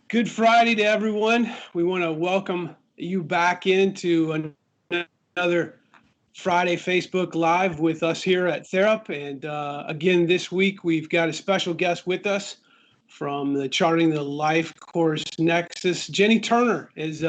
Good Friday to everyone. We want to welcome you back into another Friday Facebook Live with us here at Therap. And again, this week we've got a special guest with us from the Charting the Life Course Nexus. Jenny Turner is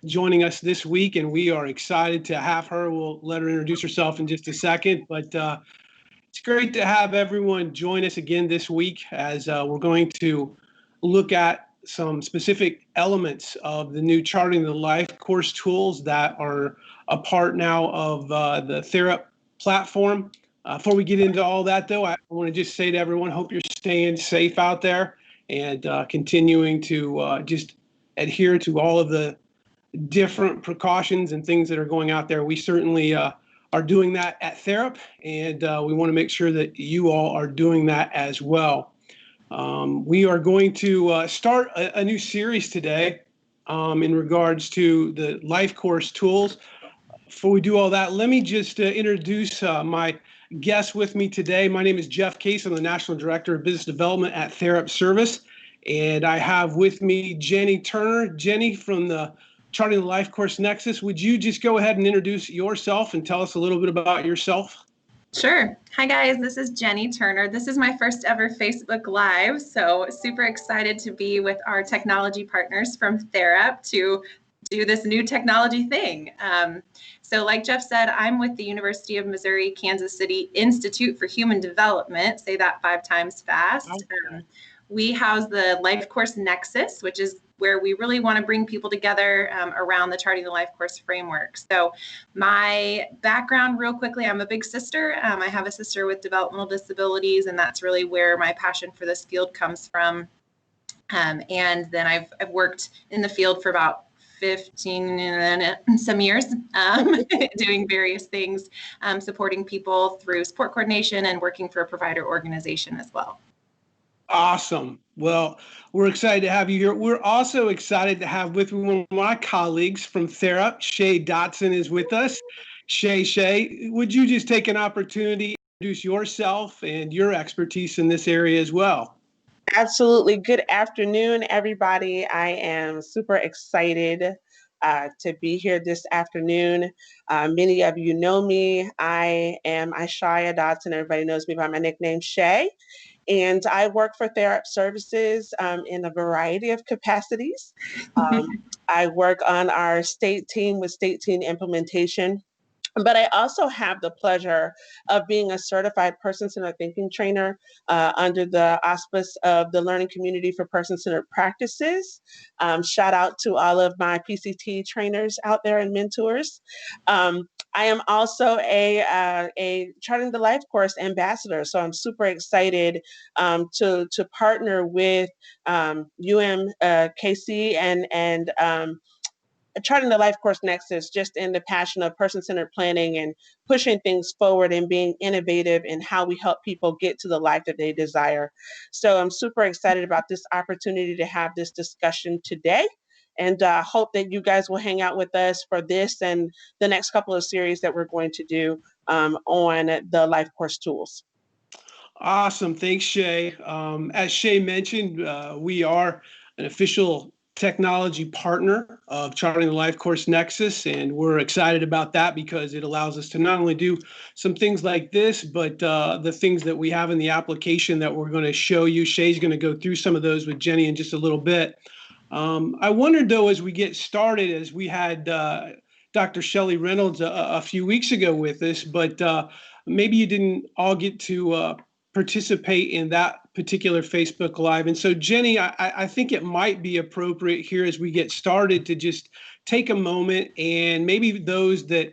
joining us this week, and we are excited to have her. We'll let her introduce herself in just a second, but it's great to have everyone join us again this week as we're going to look at some specific elements of the new Charting the Life course tools that are a part now of the Therap platform. Before we get into all that, though, I want to just say to everyone, hope you're staying safe out there and continuing to just adhere to all of the different precautions and things that are going out there. We certainly are doing that at Therap, and we want to make sure that you all are doing that as well. We are going to start a new series today in regards to the Life Course tools. Before we do all that, let me just introduce my guest with me today. My name is Jeff Case. I'm the National Director of Business Development at Therap Service, and I have with me Jenny Turner. Jenny from the Charting the Life Course Nexus. Would you just go ahead and introduce yourself and tell us a little bit about yourself? Sure. Hi, guys. This is Jenny Turner. This is my first ever Facebook Live, so super excited to be with our technology partners from Therap to do this new technology thing. So like Jeff said, I'm with the University of Missouri, Kansas City Institute for Human Development. Say that 5 times fast. Okay. We house the Life Course Nexus, which is where we really want to bring people together around the Charting the Life Course framework. So my background real quickly, I'm a big sister. I have a sister with developmental disabilities, and that's really where my passion for this field comes from. And then I've worked in the field for about 15 and some years, doing various things, supporting people through support coordination and working for a provider organization as well. Awesome. Well, we're excited to have you here. We're also excited to have with me one of my colleagues from Therap. Shay Dotson is with us. Shay, would you just take an opportunity to introduce yourself and your expertise in this area as well? Absolutely. Good afternoon, everybody. I am super excited to be here this afternoon. Many of you know me. I am Ishaya Dotson. Everybody knows me by my nickname, Shay. And I work for Therap Services in a variety of capacities. I work on our state team with state team implementation. But I also have the pleasure of being a certified person-centered thinking trainer under the auspice of the Learning Community for Person-Centered Practices. Shout out to all of my PCT trainers out there and mentors. I am also a Charting the Life Course ambassador, so I'm super excited to partner with UMKC and Charting the Life Course Nexus, just in the passion of person-centered planning and pushing things forward and being innovative in how we help people get to the life that they desire. So I'm super excited about this opportunity to have this discussion today, and hope that you guys will hang out with us for this and the next couple of series that we're going to do on the Life Course tools. Awesome. Thanks, Shay. As Shay mentioned, we are an official technology partner of Charting the Life Course Nexus, and we're excited about that because it allows us to not only do some things like this, but the things that we have in the application that we're going to show you. Shay's going to go through some of those with Jenny in just a little bit. I wondered, though, as we get started, as we had Dr. Shelley Reynolds a few weeks ago with us, but maybe you didn't all get to participate in that particular Facebook Live. And so, Jenny, I think it might be appropriate here as we get started to just take a moment, and maybe those that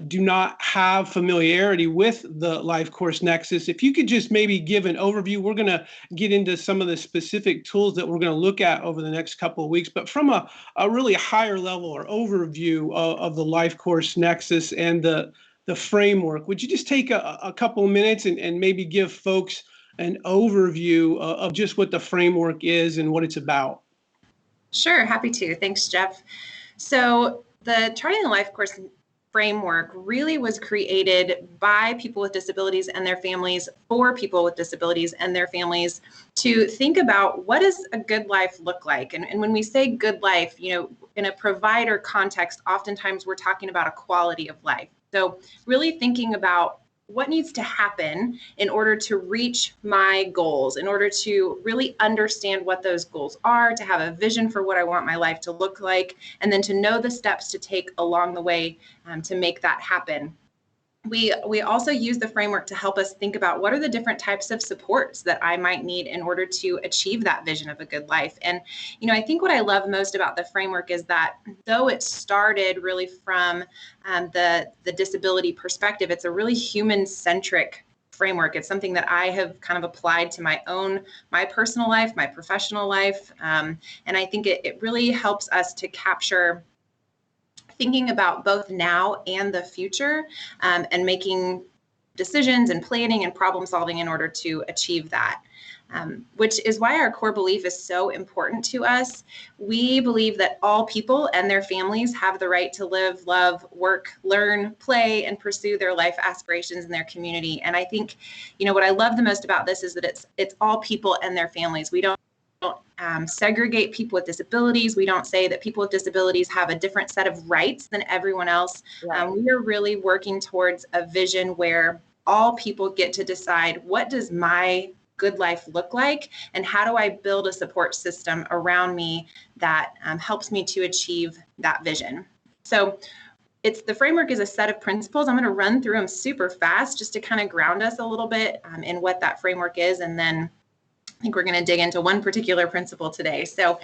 do not have familiarity with the Life Course Nexus, if you could just maybe give an overview. We're going to get into some of the specific tools that we're going to look at over the next couple of weeks, but from a really higher level or overview of the Life Course Nexus and the framework, would you just take a couple of minutes and maybe give folks an overview of just what the framework is and what it's about? Sure, happy to. Thanks, Jeff. So the Charting the Life Course framework really was created by people with disabilities and their families, for people with disabilities and their families, to think about what does a good life look like. And when we say good life, in a provider context, oftentimes we're talking about a quality of life. So really thinking about what needs to happen in order to reach my goals, in order to really understand what those goals are, to have a vision for what I want my life to look like, and then to know the steps to take along the way to make that happen. We also use the framework to help us think about what are the different types of supports that I might need in order to achieve that vision of a good life. And, I think what I love most about the framework is that though it started really from the disability perspective, it's a really human-centric framework. It's something that I have kind of applied to my personal life, my professional life. And I think it really helps us to capture thinking about both now and the future, and making decisions and planning and problem solving in order to achieve that. Which is why our core belief is so important to us. We believe that all people and their families have the right to live, love, work, learn, play, and pursue their life aspirations in their community. And I think, what I love the most about this is that it's all people and their families. We don't segregate people with disabilities. We don't say that people with disabilities have a different set of rights than everyone else. Right. We are really working towards a vision where all people get to decide, what does my good life look like, and how do I build a support system around me that helps me to achieve that vision. So the framework is a set of principles. I'm going to run through them super fast just to kind of ground us a little bit in what that framework is, and then I think we're going to dig into one particular principle today. So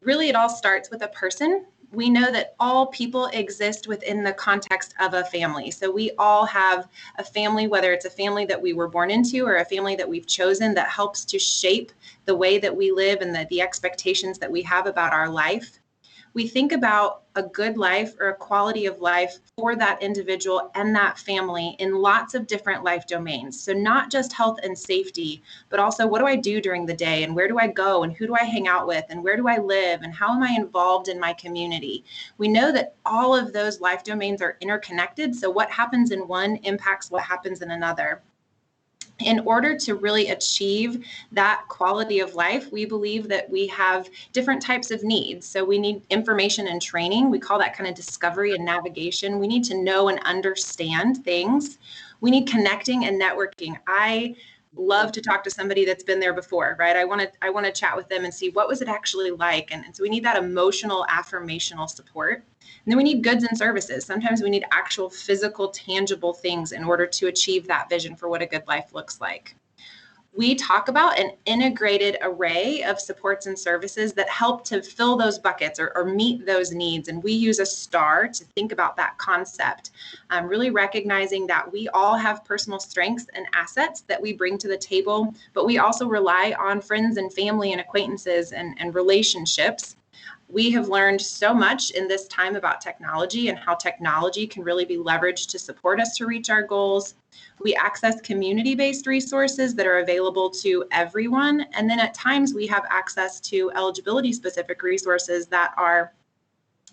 really, it all starts with a person. We know that all people exist within the context of a family. So we all have a family, whether it's a family that we were born into or a family that we've chosen, that helps to shape the way that we live and the expectations that we have about our life. We think about a good life or a quality of life for that individual and that family in lots of different life domains. So not just health and safety, but also what do I do during the day, and where do I go, and who do I hang out with, and where do I live, and how am I involved in my community? We know that all of those life domains are interconnected. So what happens in one impacts what happens in another. In order to really achieve that quality of life, we believe that we have different types of needs. So we need information and training. We call that kind of discovery and navigation. We need to know and understand things. We need connecting and networking. I love to talk to somebody that's been there before, right? I want to chat with them and see what was it actually like. And so we need that emotional, affirmational support. And then we need goods and services. Sometimes we need actual physical, tangible things in order to achieve that vision for what a good life looks like. We talk about an integrated array of supports and services that help to fill those buckets or meet those needs. And we use a STAR to think about that concept, really recognizing that we all have personal strengths and assets that we bring to the table, but we also rely on friends and family and acquaintances and relationships. We have learned so much in this time about technology and how technology can really be leveraged to support us to reach our goals. We access community-based resources that are available to everyone. And then at times we have access to eligibility-specific resources that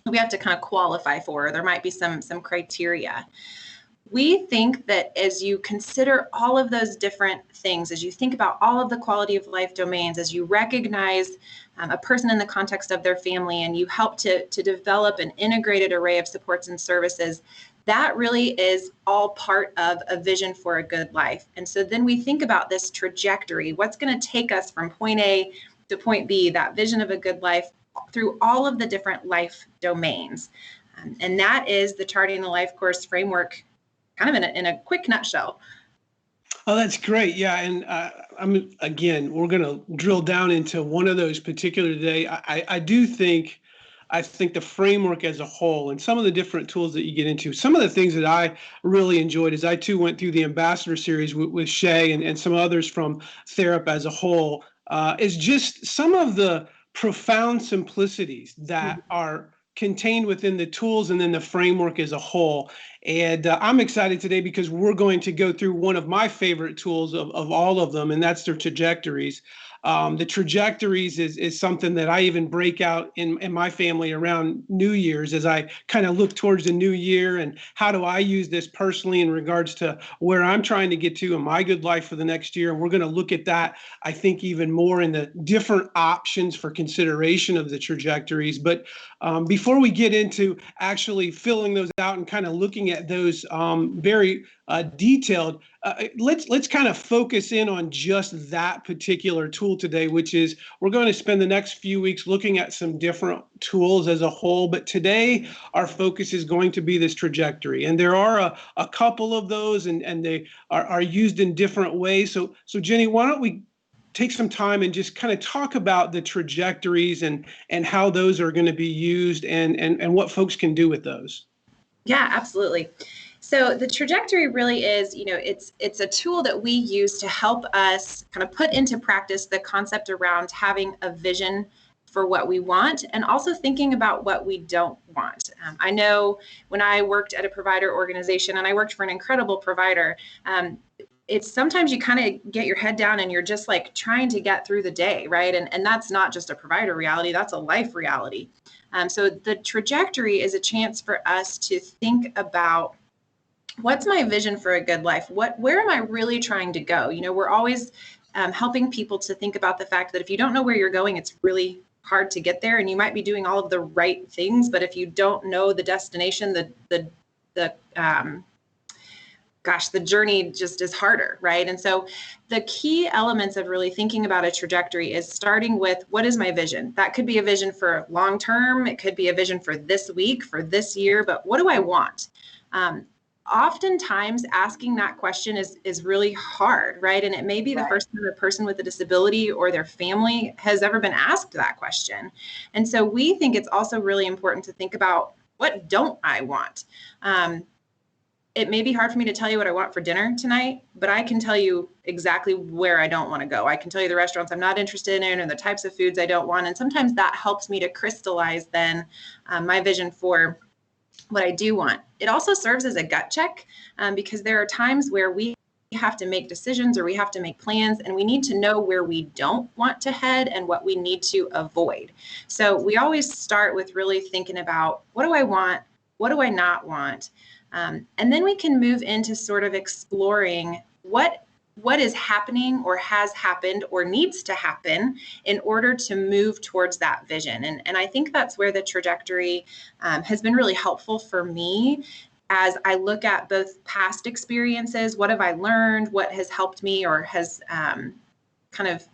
we have to kind of qualify for. There might be some criteria. We think that as you consider all of those different things, as you think about all of the quality of life domains, as you recognize a person in the context of their family, and you help to develop an integrated array of supports and services, that really is all part of a vision for a good life. And so then we think about this trajectory, what's going to take us from point A to point B, that vision of a good life through all of the different life domains. And that is the Charting the LifeCourse framework, kind of in a quick nutshell. Oh, that's great. Yeah. And we're going to drill down into one of those particular today. I think the framework as a whole and some of the different tools that you get into, some of the things that I really enjoyed as I too went through the ambassador series with Shay and some others from Therap as a whole, is just some of the profound simplicities that are contained within the tools and then the framework as a whole. And I'm excited today because we're going to go through one of my favorite tools of all of them, and that's their trajectories. The trajectories is something that I even break out in my family around New Year's as I kind of look towards the new year and how do I use this personally in regards to where I'm trying to get to in my good life for the next year. And we're going to look at that, I think, even more in the different options for consideration of the trajectories. But before we get into actually filling those out and kind of looking at those very detailed, let's kind of focus in on just that particular tool today, which is we're going to spend the next few weeks looking at some different tools as a whole. But today, our focus is going to be this trajectory. And there are a couple of those, and they are used in different ways. So Jenny, why don't we take some time and just kind of talk about the trajectories and how those are going to be used and what folks can do with those. Yeah, absolutely. So the trajectory really is, it's a tool that we use to help us kind of put into practice the concept around having a vision for what we want and also thinking about what we don't want. I know when I worked at a provider organization, and I worked for an incredible provider, it's sometimes you kind of get your head down and you're just like trying to get through the day, right? And that's not just a provider reality, that's a life reality. So the trajectory is a chance for us to think about what's my vision for a good life? Where am I really trying to go? We're always helping people to think about the fact that if you don't know where you're going, it's really hard to get there, and you might be doing all of the right things, but if you don't know the destination, the journey just is harder, right? And so the key elements of really thinking about a trajectory is starting with, what is my vision? That could be a vision for long term. It could be a vision for this week, for this year, but what do I want? Oftentimes asking that question is really hard, right? And it may be the first time a person with a disability or their family has ever been asked that question. And so we think it's also really important to think about, what don't I want? It may be hard for me to tell you what I want for dinner tonight, but I can tell you exactly where I don't want to go. I can tell you the restaurants I'm not interested in and the types of foods I don't want. And sometimes that helps me to crystallize then my vision for what I do want. It also serves as a gut check because there are times where we have to make decisions or we have to make plans, and we need to know where we don't want to head and what we need to avoid. So we always start with really thinking about, what do I want? What do I not want? And then we can move into sort of exploring what is happening or has happened or needs to happen in order to move towards that vision. And I think that's where the trajectory has been really helpful for me as I look at both past experiences. What have I learned? What has helped me or has kind of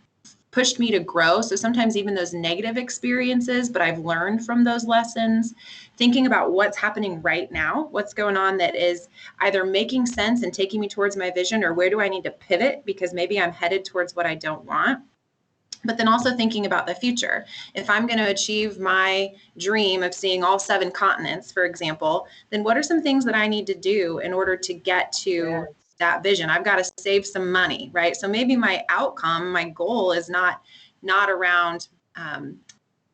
pushed me to grow? So sometimes even those negative experiences, but I've learned from those lessons. Thinking about what's happening right now, what's going on that is either making sense and taking me towards my vision, or where do I need to pivot because maybe I'm headed towards what I don't want. But then also thinking about the future. If I'm going to achieve my dream of seeing all 7 continents, for example, then what are some things that I need to do in order to get to that vision? I've got to save some money, right? So maybe my outcome, my goal is not around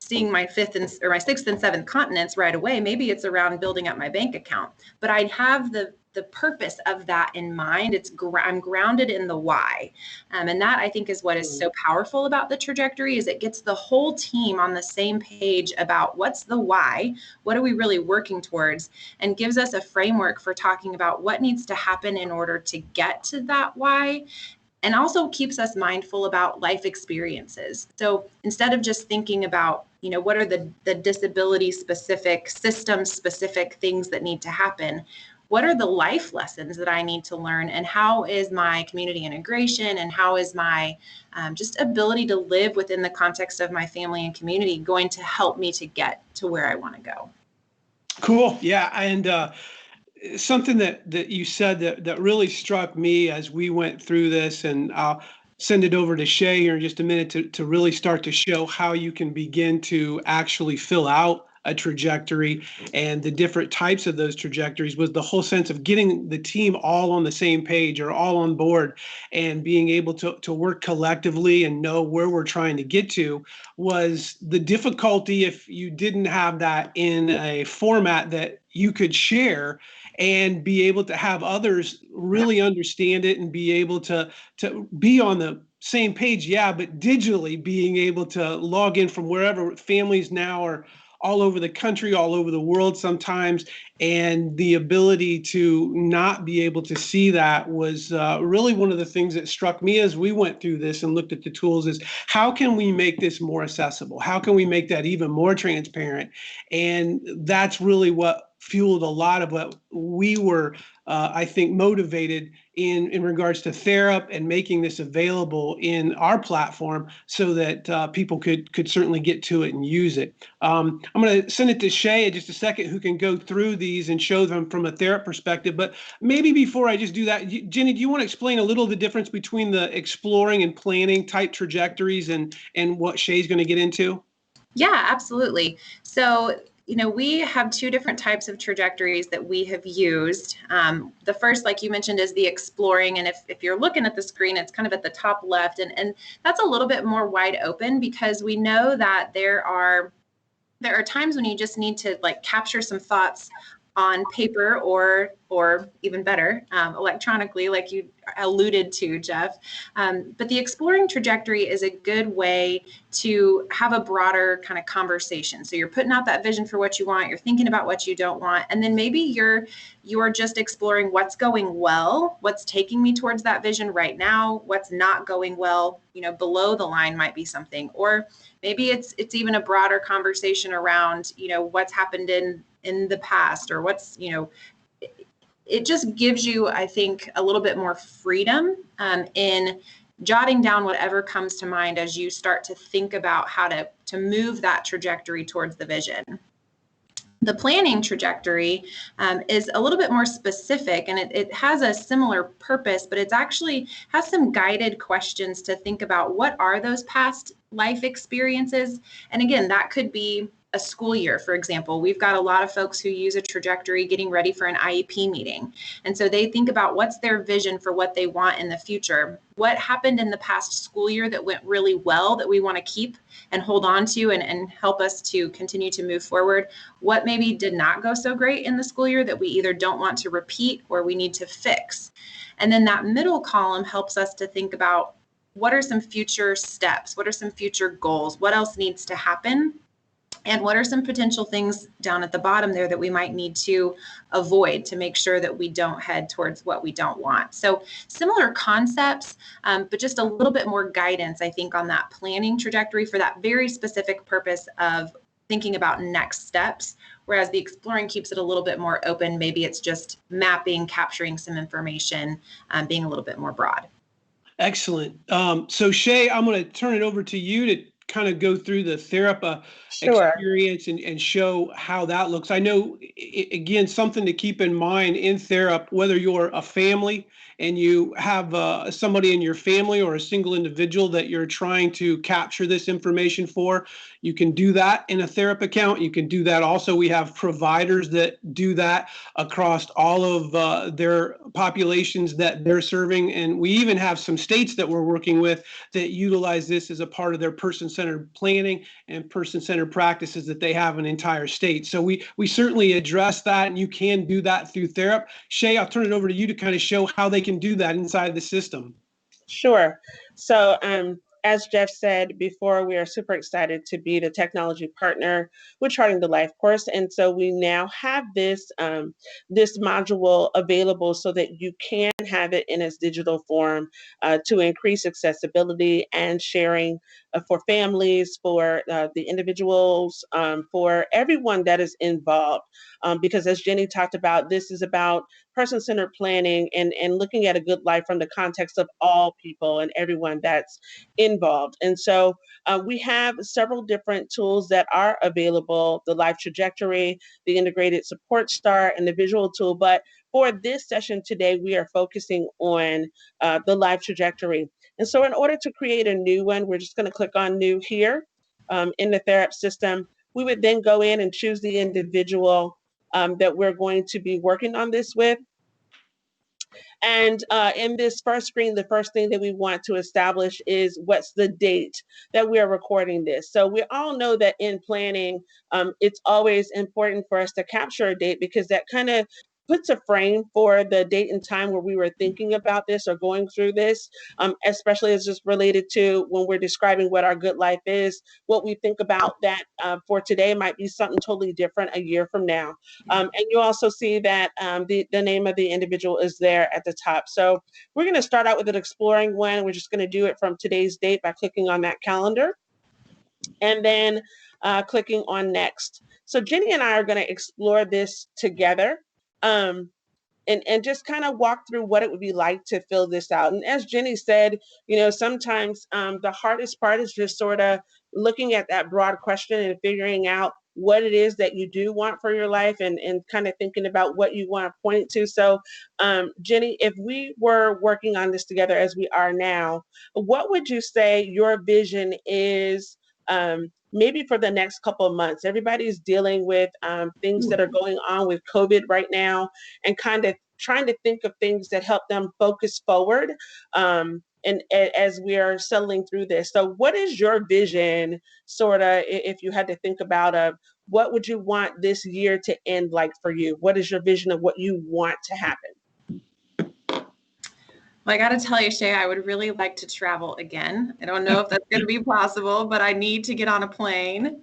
seeing my 5th or my 6th and 7th continents right away. Maybe it's around building up my bank account, but I have the purpose of that in mind. I'm grounded in the why. And that, I think, is what is so powerful about the trajectory, is it gets the whole team on the same page about what's the why, what are we really working towards, and gives us a framework for talking about what needs to happen in order to get to that why. And also keeps us mindful about life experiences. So instead of just thinking about, what are the disability specific, system specific things that need to happen, what are the life lessons that I need to learn, and how is my community integration and how is my just ability to live within the context of my family and community going to help me to get to where I want to go? Cool. Yeah. And something that you said that really struck me as we went through this, and I'll send it over to Shay here in just a minute to really start to show how you can begin to actually fill out a trajectory and the different types of those trajectories, was the whole sense of getting the team all on the same page or all on board and being able to work collectively and know where we're trying to get to. Was the difficulty if you didn't have that in a format that you could share and be able to have others really understand it and be able to be on the same page. Yeah, but digitally being able to log in from wherever. Families now are all over the country, all over the world sometimes, and the ability to not be able to see that was really one of the things that struck me as we went through this and looked at the tools. Is how can we make this more accessible? How can we make that even more transparent? And that's really what fueled a lot of what we were, I think, motivated in regards to Therap and making this available in our platform so that people could certainly get to it and use it. I'm going to send it to Shay in just a second, who can go through these and show them from a Therap perspective. But maybe before I just do that, Jenny, do you want to explain a little the difference between the exploring and planning type trajectories and what Shay's going to get into? Yeah, absolutely. So, we have two different types of trajectories that we have used. The first, like you mentioned, is the exploring. And if you're looking at the screen, it's kind of at the top left. And that's a little bit more wide open because we know that there are times when you just need to like capture some thoughts on paper or even better, electronically, like you alluded to, Jeff. But the exploring trajectory is a good way to have a broader kind of conversation. So you're putting out that vision for what you want, you're thinking about what you don't want, and then maybe you're just exploring what's going well, what's taking me towards that vision right now, what's not going well. Below the line might be something, or maybe it's even a broader conversation around what's happened in the past, or what's it just gives you, I think, a little bit more freedom in jotting down whatever comes to mind as you start to think about how to move that trajectory towards the vision. The planning trajectory is a little bit more specific, and it has a similar purpose, but it's actually has some guided questions to think about what are those past life experiences. And again, that could be a school year, for example. We've got a lot of folks who use a trajectory getting ready for an IEP meeting. And so they think about what's their vision for what they want in the future. What happened in the past school year that went really well that we want to keep and hold on to and help us to continue to move forward? What maybe did not go so great in the school year that we either don't want to repeat or we need to fix? And then that middle column helps us to think about what are some future steps? What are some future goals? What else needs to happen? And what are some potential things down at the bottom there that we might need to avoid to make sure that we don't head towards what we don't want? So similar concepts, but just a little bit more guidance, I think, on that planning trajectory for that very specific purpose of thinking about next steps. Whereas the exploring keeps it a little bit more open. Maybe it's just mapping, capturing some information, being a little bit more broad. Excellent. So Shay, I'm going to turn it over to you to kind of go through the Therap Sure. experience and show how that looks. I know, again, something to keep in mind in Therap, whether you're a family and you have somebody in your family or a single individual that you're trying to capture this information for, you can do that in a Therap account. You can do that also. We have providers that do that across all of their populations that they're serving. And we even have some states that we're working with that utilize this as a part of their person-centered planning and person-centered practices that they have in an entire state. So we certainly address that, and you can do that through Therap. Shay, I'll turn it over to you to kind of show how they can do that inside the system. Sure. So, as Jeff said before, we are super excited to be the technology partner with Charting the Life Course, and so we now have this module available so that you can have it in its digital form to increase accessibility and sharing for families, for the individuals, for everyone that is involved. Because as Jenny talked about, this is about person-centered planning and looking at a good life from the context of all people and everyone that's involved. And so we have several different tools that are available: the life trajectory, the integrated support star, and the visual tool. But for this session today, we are focusing on the life trajectory. And so in order to create a new one, we're just going to click on new here in the Therap system. We would then go in and choose the individual that we're going to be working on this with. And in this first screen, the first thing that we want to establish is what's the date that we are recording this. So we all know that in planning, it's always important for us to capture a date because that kind of puts a frame for the date and time where we were thinking about this or going through this, especially as just related to when we're describing what our good life is. What we think about that for today might be something totally different a year from now. And you also see that the name of the individual is there at the top. So we're going to start out with an exploring one. We're just going to do it from today's date by clicking on that calendar and then clicking on next. So Jenny and I are going to explore this together. And just kind of walk through what it would be like to fill this out. And as Jenny said, sometimes the hardest part is just sort of looking at that broad question and figuring out what it is that you do want for your life and kind of thinking about what you want to point to. So Jenny, if we were working on this together as we are now, what would you say your vision is maybe for the next couple of months? Everybody's dealing with things that are going on with COVID right now and kind of trying to think of things that help them focus forward and as we are settling through this. So what is your vision, sort of, if you had to think about what would you want this year to end like for you? What is your vision of what you want to happen? Well, I got to tell you, Shay, I would really like to travel again. I don't know if that's going to be possible, but I need to get on a plane.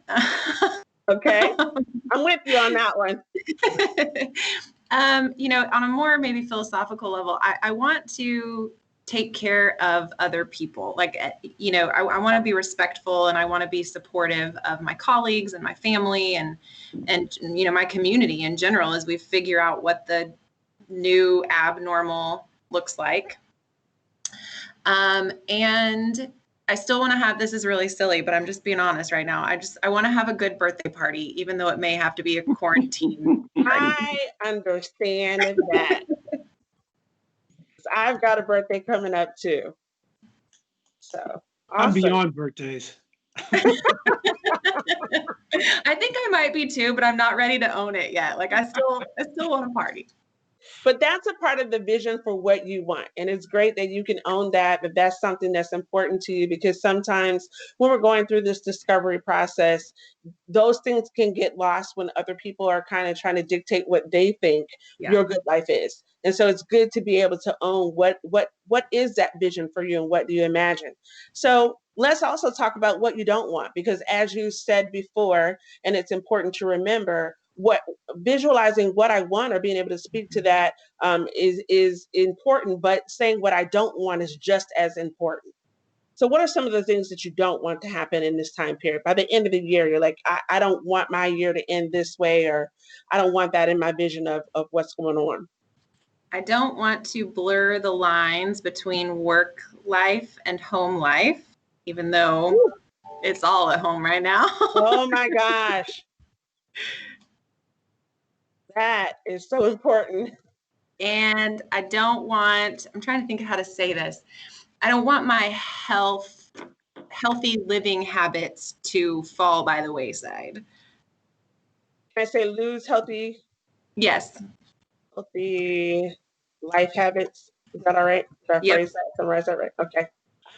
Okay. I'm with you on that one. On a more maybe philosophical level, I want to take care of other people. Like, I want to be respectful and I want to be supportive of my colleagues and my family and my community in general as we figure out what the new abnormal looks like. And I still want to have, this is really silly, but I'm just being honest right now. I want to have a good birthday party, even though it may have to be a quarantine. I understand that. I've got a birthday coming up too. So awesome. I'm beyond birthdays. I think I might be too, but I'm not ready to own it yet. Like I still want a party. But that's a part of the vision for what you want. And it's great that you can own that that's something that's important to you, because sometimes when we're going through this discovery process, those things can get lost when other people are kind of trying to dictate what they think your good life is. And so it's good to be able to own what is that vision for you and what do you imagine. So let's also talk about what you don't want, because as you said before, and it's important to remember, what visualizing what I want or being able to speak to that is important, but saying what I don't want is just as important. So what are some of the things that you don't want to happen in this time period? By the end of the year, you're like, I don't want my year to end this way, or I don't want that in my vision of what's going on. I don't want to blur the lines between work life and home life, even though it's all at home right now. Oh my gosh. That is so important. And I don't want, I'm trying to think of how to say this. I don't want my healthy living habits to fall by the wayside. Can I say lose healthy? Yes. Healthy life habits. Is that all right? Did I Yep. phrase that? Summarize that right? Okay.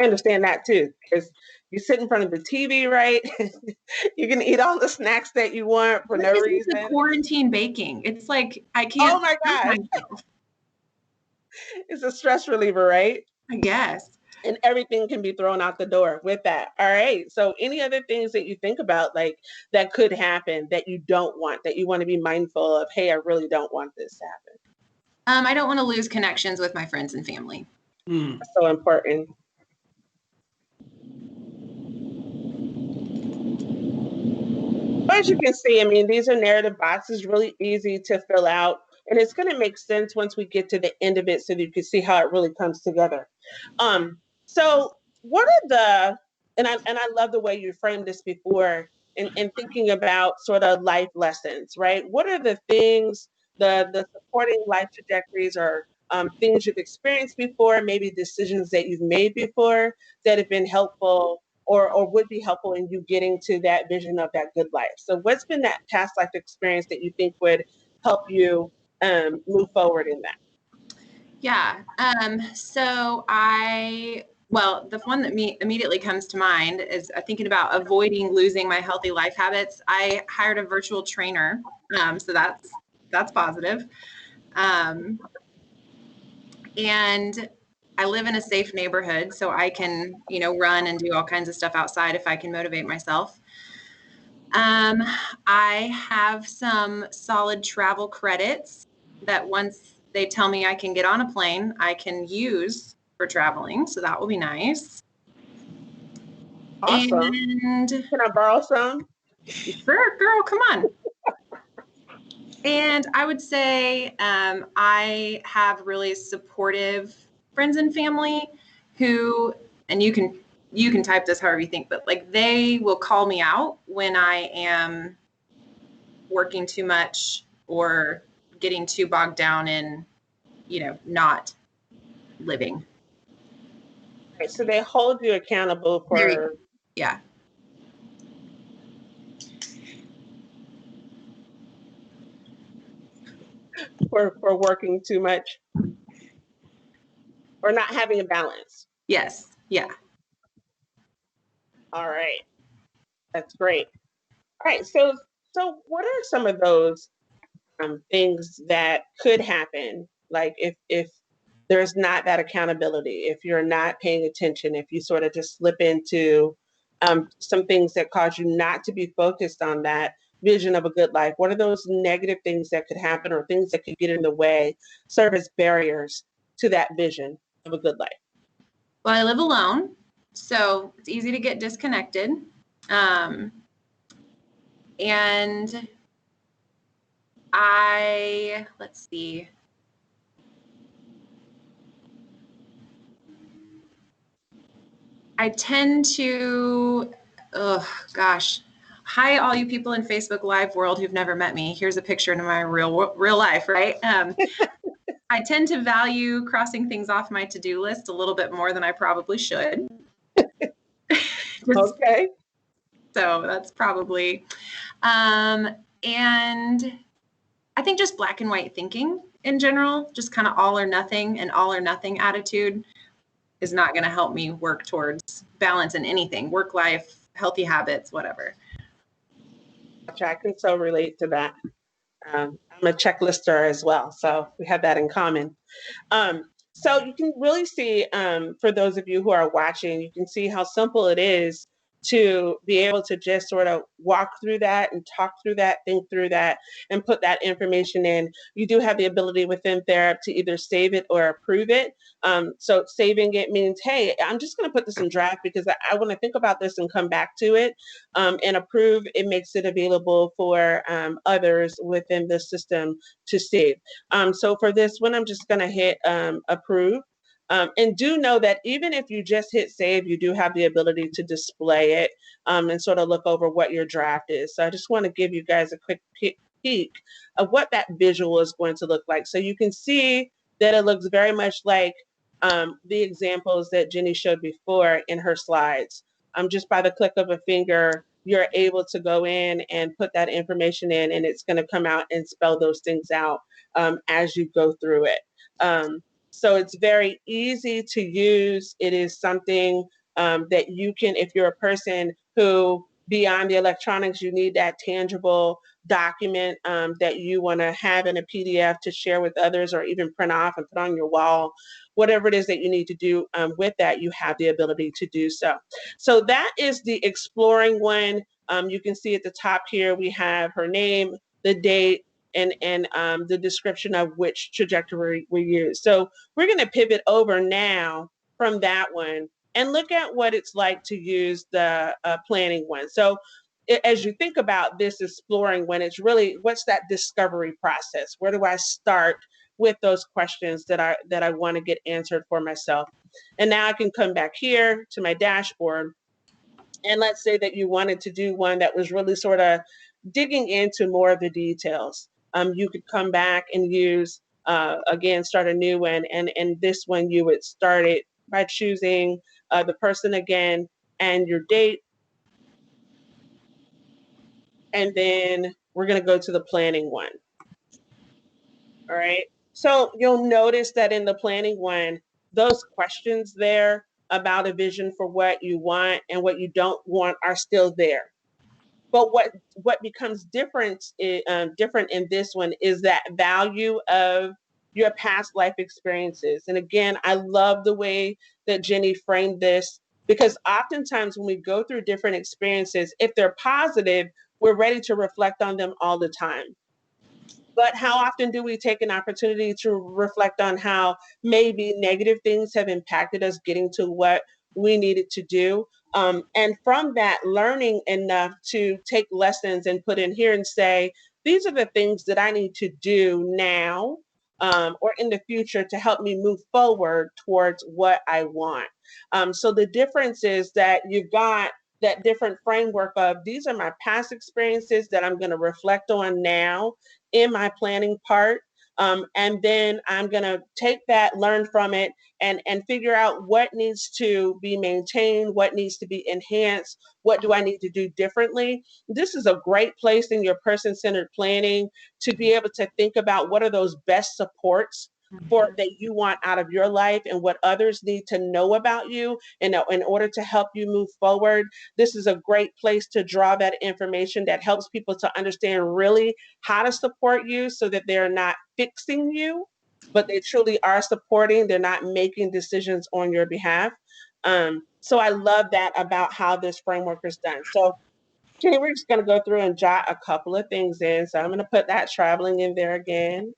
I understand that too, because you sit in front of the TV, right? You can eat all the snacks that you want for no reason. It's quarantine baking. It's like, I can't. Oh my gosh. It's a stress reliever, right? I guess. And everything can be thrown out the door with that. All right. So any other things that you think about, like that could happen that you don't want, that you want to be mindful of? Hey, I really don't want this to happen. I don't want to lose connections with my friends and family. That's so important. As you can see, I mean, these are narrative boxes, really easy to fill out. And it's going to make sense once we get to the end of it so that you can see how it really comes together. So what are the, and I love the way you framed this before in thinking about sort of life lessons, right? What are the things, the supporting life trajectories or things you've experienced before, maybe decisions that you've made before that have been helpful or would be helpful in you getting to that vision of that good life? So what's been that past life experience that you think would help you move forward in that? Yeah. Well, the one that immediately comes to mind is thinking about avoiding losing my healthy life habits. I hired a virtual trainer. So that's positive. Um, and I live in a safe neighborhood, so I can, run and do all kinds of stuff outside if I can motivate myself. I have some solid travel credits that once they tell me I can get on a plane, I can use for traveling. So that will be nice. Awesome. And Can I borrow some? sure, girl, come on. And I would say I have really supportive friends and family who, and you can type this however you think, but like they will call me out when I am working too much or getting too bogged down in, not living. Right, so they hold you accountable There you go. for Yeah. working too much or not having a balance. Yes. Yeah. All right. That's great. All right. So what are some of those things that could happen? Like if there's not that accountability, if you're not paying attention, if you sort of just slip into some things that cause you not to be focused on that vision of a good life, what are those negative things that could happen or things that could get in the way, serve as barriers to that vision of a good life? Well, I live alone, so it's easy to get disconnected. Um, and let's see. I tend to, oh gosh. Hi, all you people in Facebook Live world who've never met me. Here's a picture of my real life, right? I tend to value crossing things off my to-do list a little bit more than I probably should. Okay. So that's probably, and I think just black and white thinking in general, just kind of all or nothing, and all or nothing attitude is not going to help me work towards balance in anything, work life, healthy habits, whatever. I can so relate to that. I'm a checklister as well, so we have that in common. So you can really see, for those of you who are watching, you can see how simple it is to be able to just sort of walk through that and talk through that, think through that, and put that information in. You do have the ability within Therap to either save it or approve it. So saving it means, hey, I'm just going to put this in draft because I want to think about this and come back to it. And approve, it makes it available for others within the system to save. So for this one, I'm just going to hit approve. And do know that even if you just hit save, you do have the ability to display it and sort of look over what your draft is. So I just want to give you guys a quick peek of what that visual is going to look like. So you can see that it looks very much like the examples that Jenny showed before in her slides. Just by the click of a finger, you're able to go in and put that information in, and it's going to come out and spell those things out as you go through it. So it's very easy to use. It is something that you can, if you're a person who beyond the electronics, you need that tangible document that you want to have in a PDF to share with others or even print off and put on your wall. Whatever it is that you need to do with that, you have the ability to do so. So that is the exploring one. You can see at the top here, we have her name, the date, and the description of which trajectory we use. So we're going to pivot over now from that one and look at what it's like to use the planning one. So as you think about this exploring one, it's really what's that discovery process? Where do I start with those questions that I want to get answered for myself? And now I can come back here to my dashboard. And let's say that you wanted to do one that was really sort of digging into more of the details. You could come back and use, again, start a new one. And this one, you would start it by choosing the person again and your date. And then we're going to go to the planning one. All right. So you'll notice that in the planning one, those questions there about a vision for what you want and what you don't want are still there. But what becomes different in this one is that value of your past life experiences. And again, I love the way that Jenny framed this, because oftentimes when we go through different experiences, if they're positive, we're ready to reflect on them all the time. But how often do we take an opportunity to reflect on how maybe negative things have impacted us getting to what we needed to do? And from that, learning enough to take lessons and put in here and say, these are the things that I need to do now, or in the future to help me move forward towards what I want. So the difference is that you've got that different framework of, these are my past experiences that I'm going to reflect on now in my planning part. And then I'm going to take that, learn from it, and figure out what needs to be maintained, what needs to be enhanced, what do I need to do differently. This is a great place in your person-centered planning to be able to think about what are those best supports for that you want out of your life, and what others need to know about you in order to help you move forward. This is a great place to draw that information that helps people to understand really how to support you, so that they're not fixing you, but they truly are supporting. They're not making decisions on your behalf. So I love that about how this framework is done. So Jenny, we're just going to go through and jot a couple of things in. So I'm going to put that traveling in there again.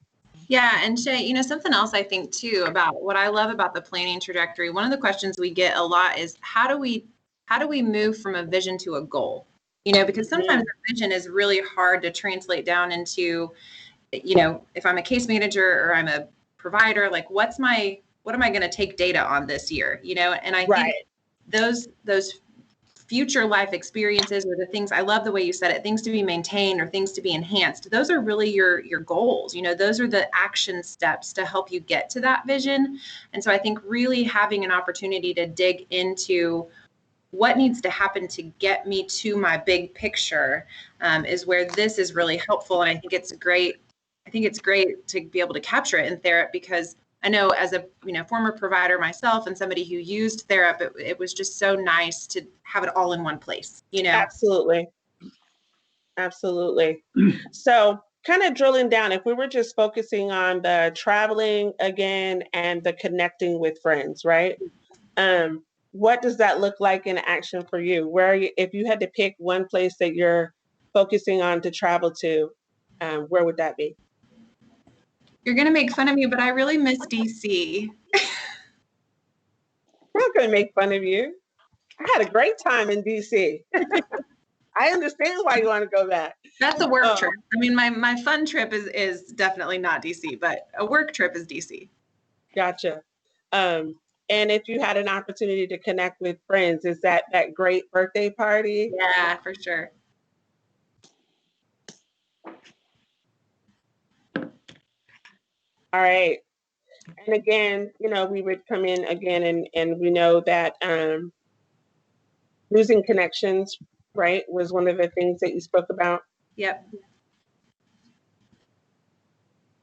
Yeah, and Shay, something else I think too about what I love about the planning trajectory, one of the questions we get a lot is how do we move from a vision to a goal? Because sometimes a vision is really hard to translate down into, if I'm a case manager or I'm a provider, like what am I going to take data on this year? And I think those future life experiences, or the things, I love the way you said it, things to be maintained or things to be enhanced, those are really your goals. Those are the action steps to help you get to that vision. And so I think really having an opportunity to dig into what needs to happen to get me to my big picture is where this is really helpful. And I think it's great to be able to capture it in Therap, because I know as a former provider myself and somebody who used Therap, it was just so nice to have it all in one place. Absolutely. So kind of drilling down, if we were just focusing on the traveling again and the connecting with friends, right? What does that look like in action for you? Where are you, if you had to pick one place that you're focusing on to travel to, where would that be? You're going to make fun of me, but I really miss DC. I'm not going to make fun of you. I had a great time in DC. I understand why you want to go back. That's a work trip. I mean, my fun trip is definitely not DC, but a work trip is DC. Gotcha. And if you had an opportunity to connect with friends, is that great birthday party? Yeah, for sure. All right. And again, we would come in again and we know that losing connections, right, was one of the things that you spoke about. Yep.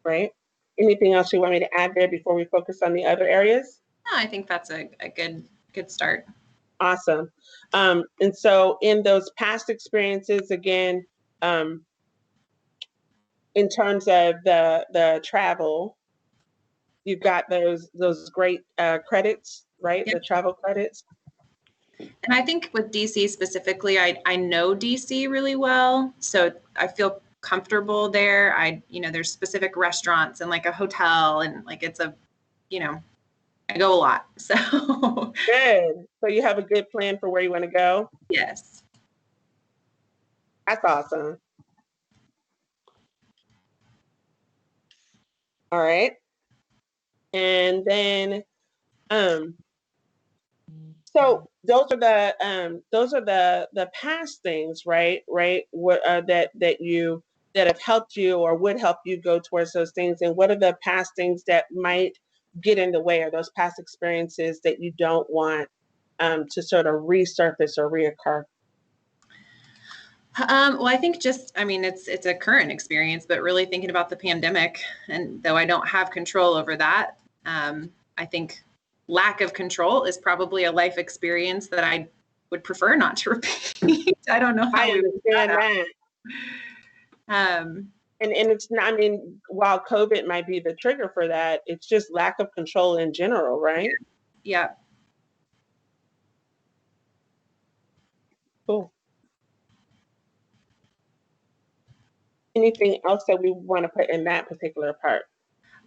Right. Anything else you want me to add there before we focus on the other areas? No, I think that's a good start. Awesome. And so in those past experiences, again, in terms of the travel, you've got those great credits, right? Yep. The travel credits. And I think with DC specifically, I know DC really well, so I feel comfortable there. There's specific restaurants and like a hotel, and like it's a, I go a lot. So good. So you have a good plan for where you want to go? Yes. That's awesome. All right. And then so those are the past things, right? What that have helped you or would help you go towards those things, and what are the past things that might get in the way, or those past experiences that you don't want to sort of resurface or reoccur? Well, I think it's a current experience, but really thinking about the pandemic, and though I don't have control over that, I think lack of control is probably a life experience that I would prefer not to repeat. I don't know how I we would do understand that. that. And it's not, I mean, while COVID might be the trigger for that, it's just lack of control in general, right? Yeah. Cool. Anything else that we want to put in that particular part?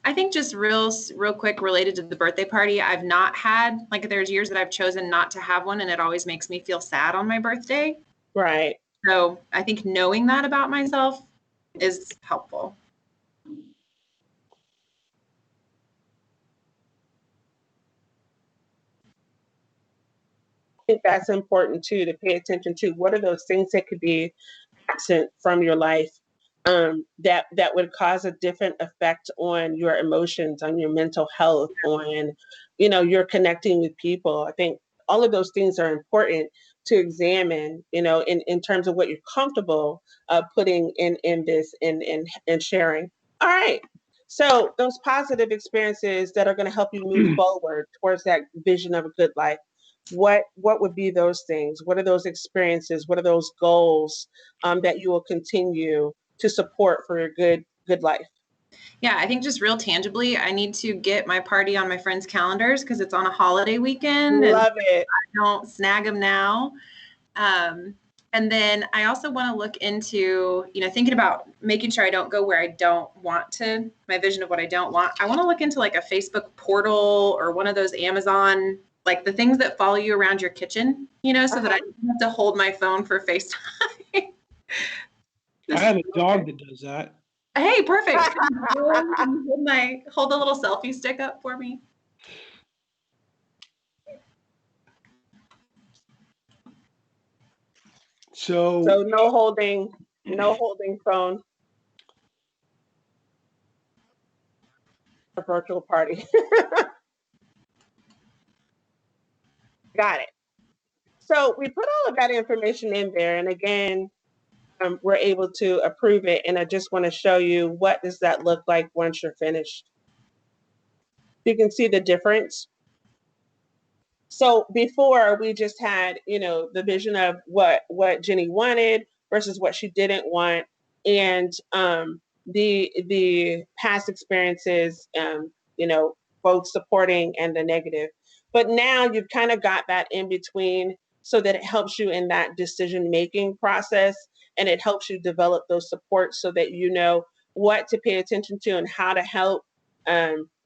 I think just real quick related to the birthday party, I've not had, like, there's years that I've chosen not to have one, and it always makes me feel sad on my birthday. Right. So I think knowing that about myself is helpful. I think that's important too, to pay attention to what are those things that could be absent from your life, that would cause a different effect on your emotions, on your mental health, on, you're connecting with people. I think all of those things are important to examine, in terms of what you're comfortable putting in this and sharing. All right. So those positive experiences that are going to help you move forward towards that vision of a good life. What would be those things? What are those experiences? What are those goals that you will continue to support for your good life? Yeah, I think just real tangibly, I need to get my party on my friends' calendars because it's on a holiday weekend and Love it. I don't snag them now. And then I also want to look into, thinking about making sure I don't go where I don't want to, my vision of what I don't want. I want to look into like a Facebook portal or one of those Amazon, like the things that follow you around your kitchen, so that I don't have to hold my phone for FaceTime. I have a dog that does that. Hey, perfect. Hold a little selfie stick up for me. So no holding phone. A virtual party. Got it. So we put all of that information in there, and again, we're able to approve it. And I just want to show you what does that look like once you're finished. You can see the difference. So before we just had, the vision of what Jenny wanted versus what she didn't want, and the past experiences, both supporting and the negative. But now you've kind of got that in between so that it helps you in that decision making process, and it helps you develop those supports so that you know what to pay attention to and how to help,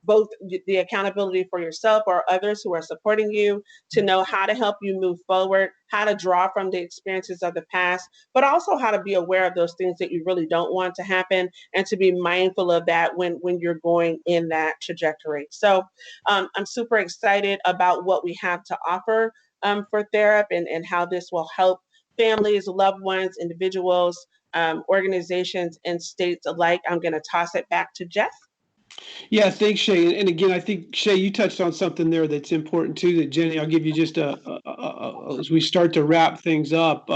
both the accountability for yourself or others who are supporting you, to know how to help you move forward, how to draw from the experiences of the past, but also how to be aware of those things that you really don't want to happen, and to be mindful of that when you're going in that trajectory. So I'm super excited about what we have to offer for Therap, and how this will help families, loved ones, individuals, organizations, and states alike. I'm going to toss it back to Jeff. Yeah, thanks, Shay. And again, I think, Shay, you touched on something there that's important too, that Jenny, I'll give you just as we start to wrap things up,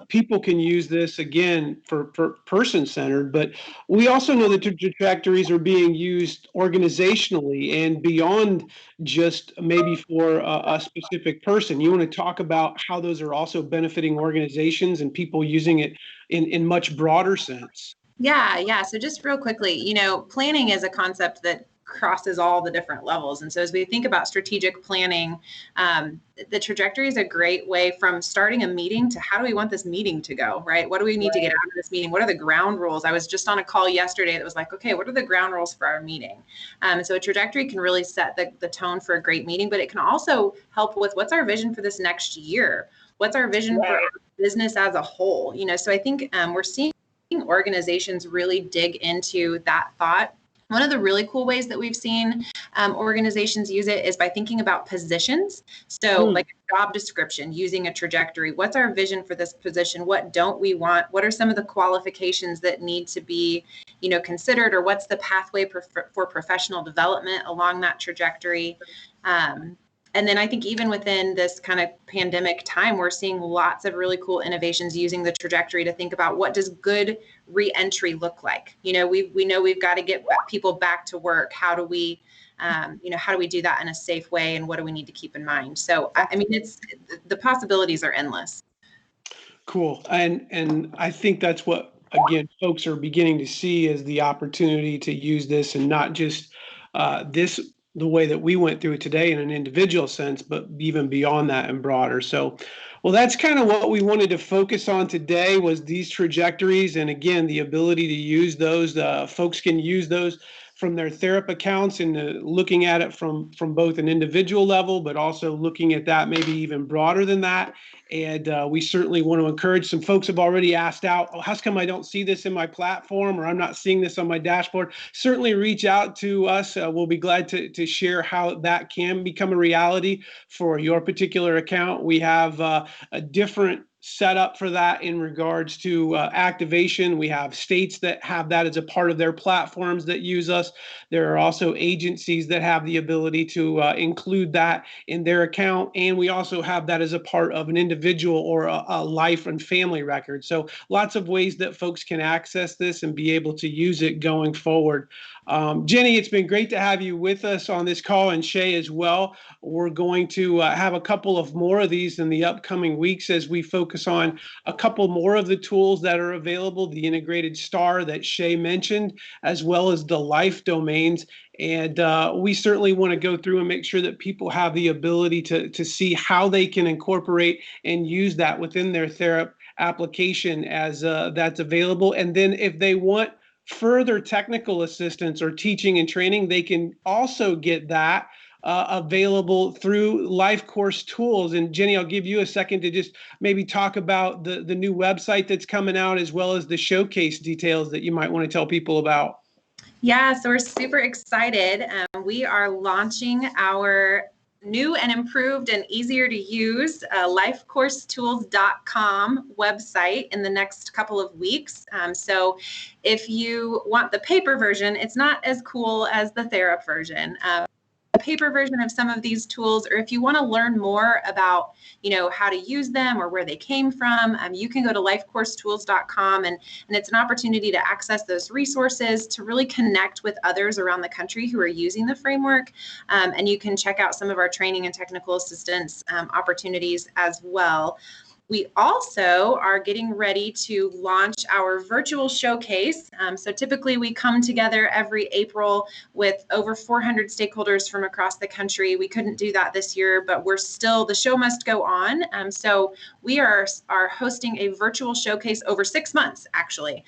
people can use this again for person-centered, but we also know that the trajectories are being used organizationally and beyond just maybe for a specific person. You want to talk about how those are also benefiting organizations and people using it in much broader sense? Yeah. So just real quickly, planning is a concept that crosses all the different levels. And so as we think about strategic planning, the trajectory is a great way from starting a meeting to how do we want this meeting to go, right? What do we need to get out of this meeting? What are the ground rules? I was just on a call yesterday that was like, okay, what are the ground rules for our meeting? So a trajectory can really set the tone for a great meeting, but it can also help with what's our vision for this next year? What's our vision for our business as a whole? So I think we're seeing organizations really dig into that thought. One of the really cool ways that we've seen organizations use it is by thinking about positions. So like a job description, using a trajectory. What's our vision for this position? What don't we want? What are some of the qualifications that need to be, considered, or what's the pathway for professional development along that trajectory? And then I think even within this kind of pandemic time, we're seeing lots of really cool innovations using the trajectory to think about what does good re-entry look like. You know, we know we've got to get people back to work. How do we, how do we do that in a safe way, and what do we need to keep in mind? So, I mean, the possibilities are endless. Cool. And I think that's what, again, folks are beginning to see as the opportunity to use this, and not just the way that we went through it today in an individual sense, but even beyond that and broader. So, well, that's kind of what we wanted to focus on today, was these trajectories. And again, the ability to use those. Folks can use those from their Therap accounts, and looking at it from both an individual level, but also looking at that maybe even broader than that. And we certainly want to encourage. Some folks have already asked out, oh, how come I don't see this in my platform, or I'm not seeing this on my dashboard? Certainly reach out to us. We'll be glad to share how that can become a reality for your particular account. We have a different setup for that in regards to activation. We have states that have that as a part of their platforms that use us. There are also agencies that have the ability to include that in their account. And we also have that as a part of an individual or a life and family record. So lots of ways that folks can access this and be able to use it going forward. Jenny, it's been great to have you with us on this call, and Shay as well. We're going to have a couple of more of these in the upcoming weeks as we focus on a couple more of the tools that are available, the integrated star that Shay mentioned, as well as the life domains. And we certainly want to go through and make sure that people have the ability to see how they can incorporate and use that within their Therap application as that's available. And then if they want further technical assistance or teaching and training, they can also get that available through LifeCourse tools. And Jenny, I'll give you a second to just maybe talk about the new website that's coming out, as well as the showcase details that you might want to tell people about. Yeah, so we're super excited. We are launching our new and improved and easier to use lifecoursetools.com website in the next couple of weeks. So if you want the paper version, it's not as cool as the Therap version. The paper version of some of these tools, or if you want to learn more about, how to use them or where they came from, you can go to lifecoursetools.com, and it's an opportunity to access those resources, to really connect with others around the country who are using the framework. And you can check out some of our training and technical assistance opportunities as well. We also are getting ready to launch our virtual showcase. So typically we come together every April with over 400 stakeholders from across the country. We couldn't do that this year, but the show must go on. So we are hosting a virtual showcase over 6 months, actually.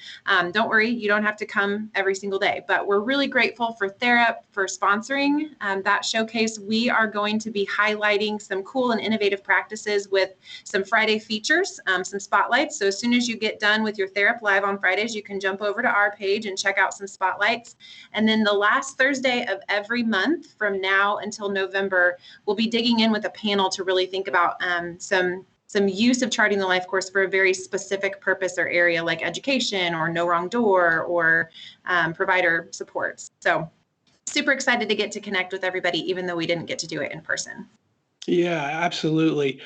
Don't worry, you don't have to come every single day, but we're really grateful for Therap for sponsoring that showcase. We are going to be highlighting some cool and innovative practices with some Friday features, some spotlights. So as soon as you get done with your Therap Live on Fridays, you can jump over to our page and check out some spotlights. And then the last Thursday of every month from now until November, we'll be digging in with a panel to really think about some use of charting the life course for a very specific purpose or area, like education or no wrong door or provider supports. So super excited to get to connect with everybody, even though we didn't get to do it in person. Yeah, absolutely.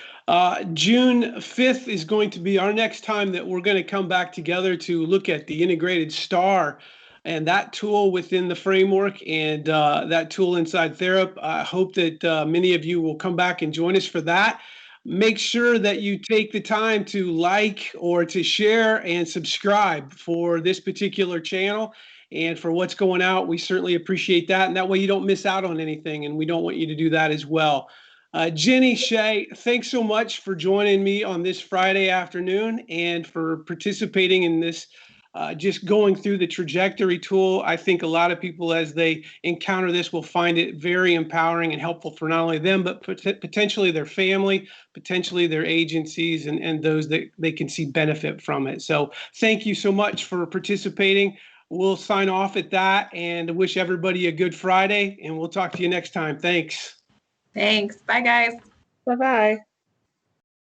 June 5th is going to be our next time that we're going to come back together to look at the integrated star and that tool within the framework, and that tool inside Therap. I hope that many of you will come back and join us for that. Make sure that you take the time to like or to share and subscribe for this particular channel and for what's going out. We certainly appreciate that. And that way you don't miss out on anything, and we don't want you to do that as well. Jenny, Shay, thanks so much for joining me on this Friday afternoon and for participating in this, just going through the trajectory tool. I think a lot of people, as they encounter this, will find it very empowering and helpful for not only them, but potentially their family, potentially their agencies, and those that they can see benefit from it. So thank you so much for participating. We'll sign off at that and wish everybody a good Friday, and we'll talk to you next time. Thanks. Thanks. Bye, guys. Bye-bye.